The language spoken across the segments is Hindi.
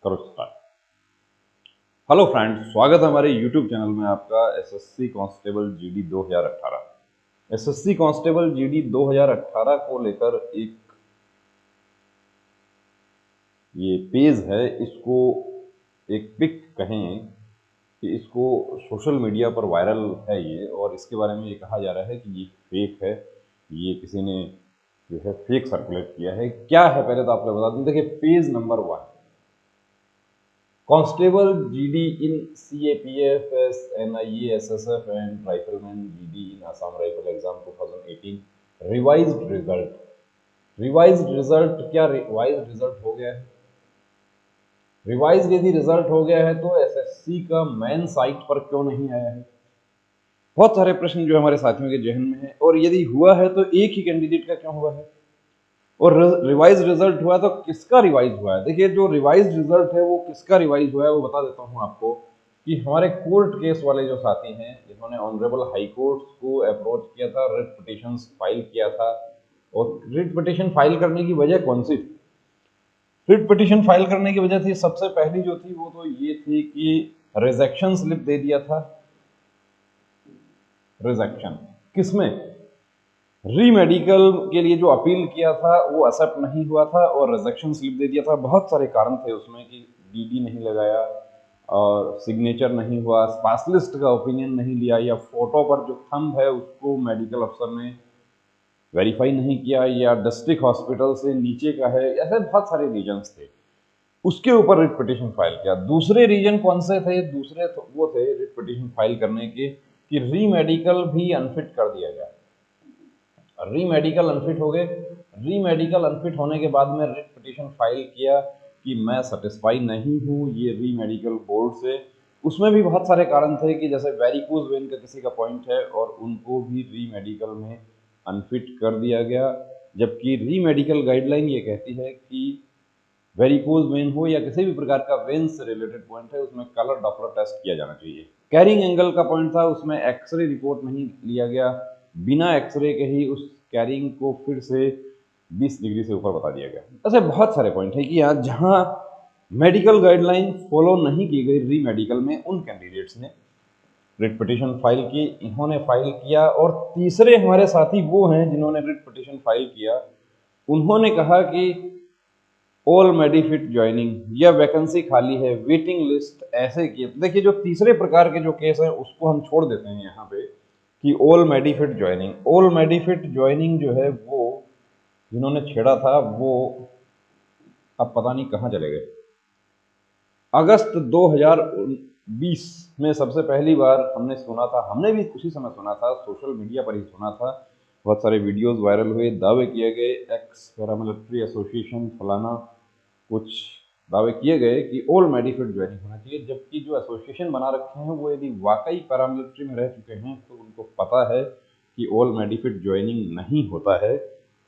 करो स्टार्ट। हेलो फ्रेंड्स, स्वागत है हमारे यूट्यूब चैनल में आपका SSC constable GD 2018। SSC constable GD 2018 को लेकर एक ये पेज है, इसको एक पिक कहें कि इसको सोशल मीडिया पर वायरल है ये, और इसके बारे में ये कहा जा रहा है कि ये फेक है, ये किसी ने जो है फेक सर्कुलेट किया है। क्या है पहले तो आप लोग बता दूं। देखिए, page number 1, constable GD in CAPF, NIA, SSF and rifleman GD in Assam rifle exam 2018 revised result. Revised result, क्या रिवाइज्ड रिजल्ट हो गया है? रिवाइज्ड यदि रिजल्ट हो गया है तो एसएससी का मेन साइट पर क्यों नहीं आया है? बहुत सारे प्रश्न जो हमारे साथियों के जहन में है, और यदि हुआ है तो एक ही कैंडिडेट का क्यों हुआ है, और रिवाइज रिजल्ट हुआ तो किसका रिवाइज हुआ है? देखिए, जो रिवाइज रिजल्ट है वो किसका रिवाइज हुआ है वो बता देता हूं आपको, कि हमारे कोर्ट केस वाले जो साथी हैं जिन्होंने ऑनरेबल हाई कोर्ट को अप्रोच किया था, रिट पिटिशन फाइल किया था। और रिट पिटिशन फाइल करने की वजह कौन सी थी? रिट पिटिशन फाइल करने की वजह थी, सबसे पहली जो थी वो तो ये थी कि रिजेक्शन स्लिप दे दिया था। रिजेक्शन किसमें? री मेडिकल के लिए जो अपील किया था वो एक्सेप्ट नहीं हुआ था और रिजेक्शन स्लिप दे दिया था। बहुत सारे कारण थे उसमें कि डीडी नहीं लगाया और सिग्नेचर नहीं हुआ, स्पेशलिस्ट का ओपिनियन नहीं लिया, या फोटो पर जो थंब है उसको मेडिकल अफसर ने वेरीफाई नहीं किया, या डिस्ट्रिक्ट हॉस्पिटल से नीचे का है। ऐसे बहुत सारे रीजंस थे, उसके ऊपर रिट पिटिशन फाइल किया। दूसरे रीजन कौन से थे? दूसरे वो थे रिट पिटिशन फाइल करने के कि री मेडिकल भी अनफिट कर दिया गया। री मेडिकल अनफिट हो गए। री मेडिकल अनफिट होने के बाद में रिट पिटिशन फाइल किया कि मैं सेटिस्फाई नहीं हूँ ये री मेडिकल बोर्ड से। उसमें भी बहुत सारे कारण थे कि जैसे वेरिकोज वेन का किसी का पॉइंट है और उनको भी री मेडिकल में अनफिट कर दिया गया, जबकि री मेडिकल गाइडलाइन ये कहती है कि वेरिकोज वेन हो या किसी भी प्रकार का वेन से रिलेटेड पॉइंट है उसमें कलर डॉपलर टेस्ट किया जाना चाहिए। कैरिंग एंगल का पॉइंट था, उसमें एक्सरे रिपोर्ट नहीं लिया गया, बिना एक्सरे के ही उस कैरिंग को फिर से 20 डिग्री से ऊपर बता दिया गया। ऐसे बहुत सारे पॉइंट है कि यहाँ जहाँ मेडिकल गाइडलाइन फॉलो नहीं की गई री मेडिकल में, उन कैंडिडेट्स ने रिट पिटिशन फाइल की, इन्होंने फाइल किया। और तीसरे हमारे साथी वो हैं जिन्होंने रिट पिटिशन फाइल किया, उन्होंने कहा कि ऑल मेडिफिट ज्वाइनिंग या वैकेंसी खाली है, वेटिंग लिस्ट, ऐसे किए। देखिए, जो तीसरे प्रकार के जो केस हैं उसको हम छोड़ देते हैं यहाँ पे कि ऑल मेडिफिट ज्वाइनिंग। ऑल मेडिफिट ज्वाइनिंग जो है वो जिन्होंने छेड़ा था वो अब पता नहीं कहाँ चले गए। अगस्त 2020 में सबसे पहली बार हमने सुना था, हमने भी उसी समय सुना था, सोशल मीडिया पर ही सुना था, बहुत सारे वीडियोस वायरल हुए, दावे किए गए, एक्स पैरामिलिट्री एसोसिएशन फलाना कुछ दावे किए गए कि ऑल मेडिफिट ज्वाइनिंग होना चाहिए। जबकि जो एसोसिएशन बना रखे हैं वो यदि वाकई पैरामिलिट्री में रह चुके हैं तो उनको पता है कि ऑल मेडिफिट ज्वाइनिंग नहीं होता है।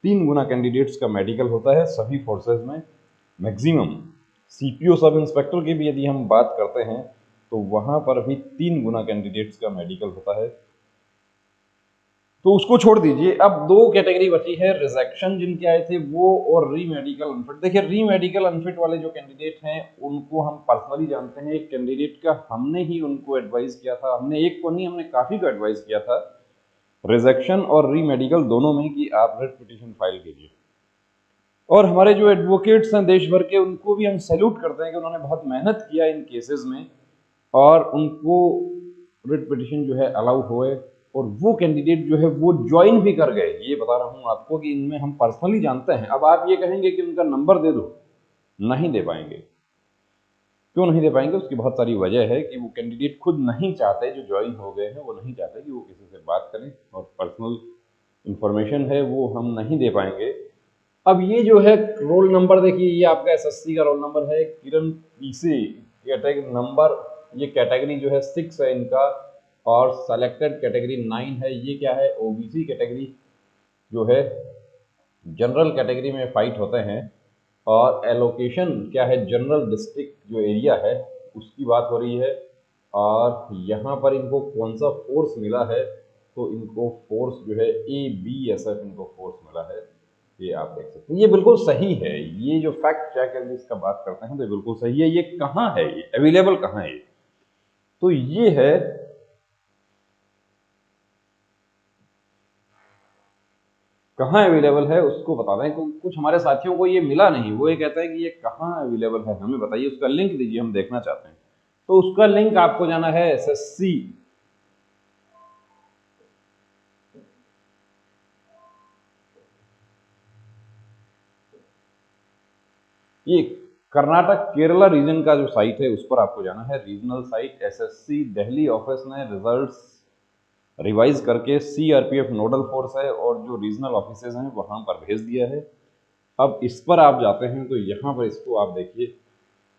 3 गुना कैंडिडेट्स का मेडिकल होता है सभी फोर्सेज में, मैक्सिमम। CPO सब इंस्पेक्टर की भी यदि हम बात करते हैं तो वहां पर भी 3 गुना कैंडिडेट्स का मेडिकल होता है। तो उसको छोड़ दीजिए, अब 2 कैटेगरी बची है, रिजेक्शन जिनके आए थे वो, और री मेडिकल अनफिट। देखिए, री मेडिकल अनफिट वाले जो कैंडिडेट हैं उनको हम पर्सनली जानते हैं। एक कैंडिडेट का हमने ही उनको एडवाइस किया था, हमने एक को नहीं, हमने काफी को एडवाइस किया था रिजेक्शन और री मेडिकल दोनों में कि आप रिट पिटिशन फाइल कीजिए। और हमारे जो एडवोकेट्स हैं देश भर के, उनको भी हम सैल्यूट करते हैं कि उन्होंने बहुत मेहनत किया इन केसेस में, और उनको रिट पिटिशन जो है अलाउ हुए, और वो कैंडिडेट जो है वो ज्वाइन भी कर गए। ये बता रहा हूं आपको कि इनमें हम पर्सनली जानते हैं। अब आप ये कहेंगे कि उनका नंबर दे दो, नहीं दे पाएंगे। क्यों नहीं दे पाएंगे? उसकी बहुत सारी वजह है कि वो कैंडिडेट खुद नहीं चाहते, जो ज्वाइन हो गए हैं वो नहीं चाहते कि वो किसी से बात करें, और पर्सनल इंफॉर्मेशन है वो हम नहीं दे पाएंगे। अब ये जो है रोल नंबर, देखिए ये आपका एसएससी का रोल नंबर है, किरण पीसे कैटेगरी नंबर, ये कैटेगरी जो है 6 है इनका, और सेलेक्टेड कैटेगरी 9 है। ये क्या है? ओबीसी कैटेगरी जो है, जनरल कैटेगरी में फाइट होते हैं। और एलोकेशन क्या है? जनरल डिस्ट्रिक्ट जो एरिया है उसकी बात हो रही है। और यहाँ पर इनको कौन सा फोर्स मिला है? तो इनको फोर्स जो है ABSF इनको फोर्स मिला है। ये आप देख सकते हैं, ये बिल्कुल सही है। ये जो फैक्ट चेक है जिसका बात करते हैं तो ये बिल्कुल सही है। ये कहाँ है, ये अवेलेबल कहाँ है? तो ये है कहाँ अवेलेबल है उसको बता दें। कुछ हमारे साथियों को ये मिला नहीं, वो ये कहते हैं कि ये कहाँ अवेलेबल है, हमें बताइए, उसका लिंक दीजिए, हम देखना चाहते हैं। तो उसका लिंक आपको जाना है एसएससी, ये कर्नाटक केरला रीजन का जो साइट है उस पर आपको जाना है। Regional site SSC Delhi office ने रिजल्ट्स रिवाइज करके सीआरपीएफ नोडल फोर्स है और जो रीजनल ऑफिसेज हैं वहां पर भेज दिया है। अब इस पर आप जाते हैं तो यहाँ पर इसको आप देखिए,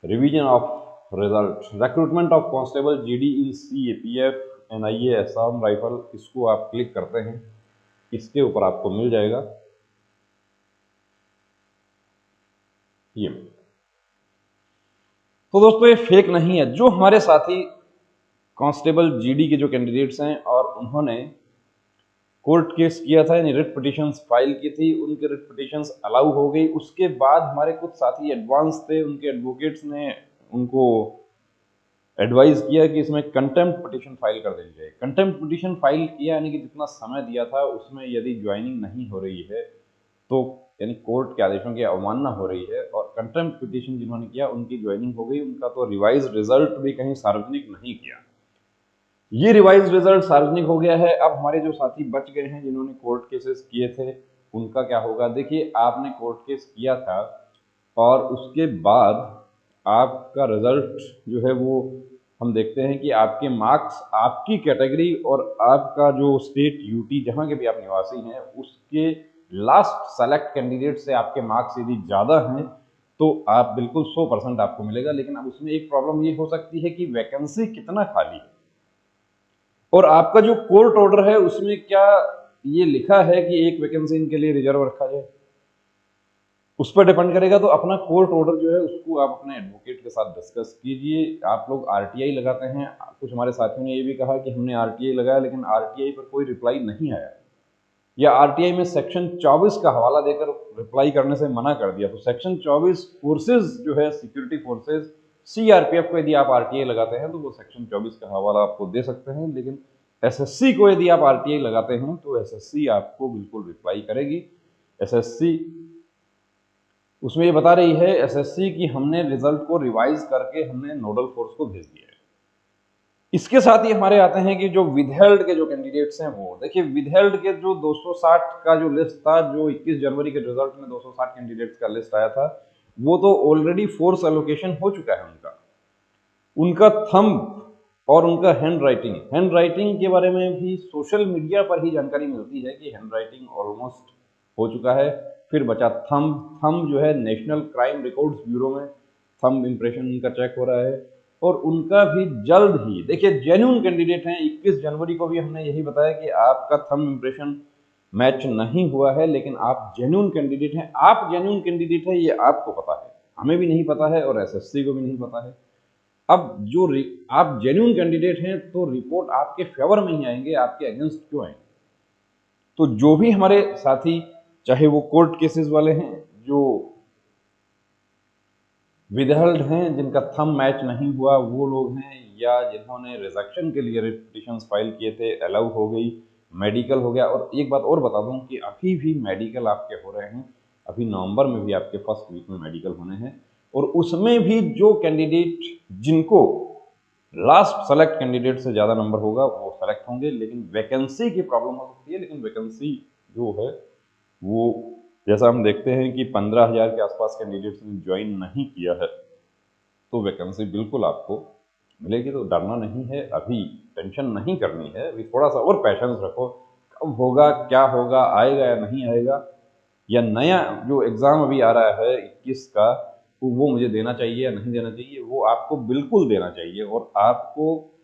revision of result, recruitment of constable GD in CAPF NIA Assam rifle, इसको आप क्लिक करते हैं, इसके ऊपर आपको मिल जाएगा ये। तो दोस्तों ये फेक नहीं है। जो हमारे साथी कांस्टेबल जीडी के जो कैंडिडेट्स हैं और उन्होंने कोर्ट केस किया था, यानी रिट पिटिशंस फाइल की थी, उनके रिट पिटिशंस अलाउ हो गई। उसके बाद हमारे कुछ साथी एडवांस थे, उनके एडवोकेट्स ने उनको एडवाइस किया कि इसमें कंटेम्प्ट पिटिशन फाइल कर देनी चाहिए। कंटेम्प्ट पिटिशन फाइल किया यानी कि जितना समय दिया था उसमें यदि ज्वाइनिंग नहीं हो रही है तो यानी कोर्ट के आदेशों की अवमानना हो रही है, और कंटेम्प्ट पिटिशन जिन्होंने किया उनकी ज्वाइनिंग हो गई, उनका तो रिवाइज रिजल्ट भी कहीं सार्वजनिक नहीं किया। ये रिवाइज रिजल्ट सार्वजनिक हो गया है। अब हमारे जो साथी बच गए हैं जिन्होंने कोर्ट केसेस किए थे उनका क्या होगा? देखिए, आपने कोर्ट केस किया था और उसके बाद आपका रिजल्ट जो है वो हम देखते हैं कि आपके मार्क्स, आपकी कैटेगरी और आपका जो स्टेट यूटी जहां के भी आप निवासी हैं उसके लास्ट सेलेक्ट कैंडिडेट से आपके मार्क्स यदि ज़्यादा हैं तो आप बिल्कुल 100% आपको मिलेगा। लेकिन अब उसमें एक प्रॉब्लम ये हो सकती है कि वैकेंसी कितना खाली है और आपका जो कोर्ट ऑर्डर है उसमें क्या ये लिखा है कि एक वैकेंसी इनके लिए रिजर्व रखा जाए, उस पर डिपेंड करेगा। तो अपना कोर्ट ऑर्डर जो है उसको आप अपने एडवोकेट के साथ डिस्कस कीजिए। आप लोग आरटीआई लगाते हैं, कुछ हमारे साथियों ने ये भी कहा कि हमने आरटीआई लगाया लेकिन आरटीआई पर कोई रिप्लाई नहीं आया, या आरटीआई में सेक्शन 24 का हवाला देकर रिप्लाई करने से मना कर दिया। तो सेक्शन 24 फोर्सेज जो है, सिक्योरिटी फोर्सेज, सीआरपीएफ को यदि आप आरटीआई लगाते हैं तो वो सेक्शन 24 का हवाला आपको दे सकते हैं, लेकिन एसएससी को यदि आप आरटीआई लगाते हैं तो एसएससी आपको बिल्कुल रिप्लाई करेगी। एसएससी उसमें ये बता रही है एसएससी की हमने रिजल्ट को रिवाइज करके हमने नोडल फोर्स को भेज दिया है। इसके साथ ही हमारे आते हैं कि जो विदहेल्ड के जो कैंडिडेट्स हैं वो देखिए, विदहेल्ड के जो 260 का जो लिस्ट था, जो 21 जनवरी के रिजल्ट में 260 कैंडिडेट्स का लिस्ट आया था, वो तो ऑलरेडी फोर्स एलोकेशन हो चुका है। उनका थंब और उनका हैंड राइटिंग के बारे में भी सोशल मीडिया पर ही जानकारी मिलती है कि हैंड राइटिंग ऑलमोस्ट हो चुका है। फिर बचा थंब जो है नेशनल क्राइम रिकॉर्ड्स ब्यूरो में थंब इंप्रेशन उनका चेक हो रहा है और उनका भी जल्द ही, देखिए जेन्युइन कैंडिडेट हैं। 21 जनवरी को भी हमने यही बताया कि आपका थंब इंप्रेशन मैच नहीं हुआ है, लेकिन आप जेन्युइन कैंडिडेट हैं। आप जेन्युइन कैंडिडेट है ये आपको पता है, हमें भी नहीं पता है और एसएससी को भी नहीं पता है। अब जो आप जेन्युइन कैंडिडेट हैं तो रिपोर्ट आपके फेवर में ही आएंगे, आपके अगेंस्ट क्यों आएंगे? तो जो भी हमारे साथी, चाहे वो कोर्ट केसेस वाले हैं, जो विदहल्ड हैं, जिनका थंब मैच नहीं हुआ वो लोग हैं, या जिन्होंने रिजेक्शन के लिए पिटिशंस फाइल किए थे, अलाउ हो गई, मेडिकल हो गया। और एक बात और बता दूं कि अभी भी मेडिकल आपके हो रहे हैं, अभी नवंबर में भी आपके फर्स्ट वीक में मेडिकल होने हैं, और उसमें भी जो कैंडिडेट जिनको लास्ट सेलेक्ट कैंडिडेट से ज़्यादा नंबर होगा वो सेलेक्ट होंगे। लेकिन वैकेंसी की प्रॉब्लम हो सकती है, लेकिन वैकेंसी जो है वो जैसा हम देखते हैं कि 15,000 के आसपास कैंडिडेट्स ने ज्वाइन नहीं किया है, तो वैकेंसी बिल्कुल आपको मिलेगी। तो डरना नहीं है, अभी टेंशन नहीं करनी है, अभी थोड़ा सा और पैशंस रखो। कब होगा, क्या होगा, आएगा या नहीं आएगा, या नया जो एग्ज़ाम अभी आ रहा है 21 का, तो वो मुझे देना चाहिए या नहीं देना चाहिए, वो आपको बिल्कुल देना चाहिए। और आपको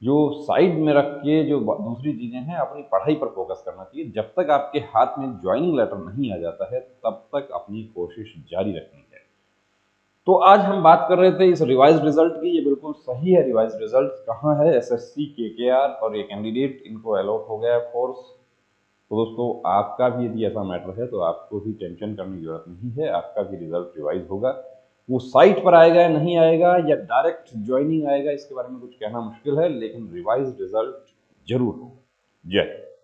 जो साइड में रख के जो दूसरी चीज़ें हैं, अपनी पढ़ाई पर फोकस करना चाहिए। जब तक आपके हाथ में ज्वाइनिंग लेटर नहीं आ जाता है तब तक अपनी कोशिश जारी रखनी है। तो आज हम बात कर रहे थे इस रिवाइज रिजल्ट की, ये बिल्कुल सही है। रिवाइज रिजल्ट कहाँ है? एसएससी केकेआर, और ये कैंडिडेट इनको अलॉट हो गया है फोर्स तो दोस्तों आपका भी यदि ऐसा मैटर है तो आपको भी टेंशन करने की जरूरत नहीं है, आपका भी रिजल्ट रिवाइज होगा। वो साइट पर आएगा या नहीं आएगा या डायरेक्ट ज्वाइनिंग आएगा, इसके बारे में कुछ कहना मुश्किल है, लेकिन रिवाइज रिजल्ट जरूर होगा। जय हिंद।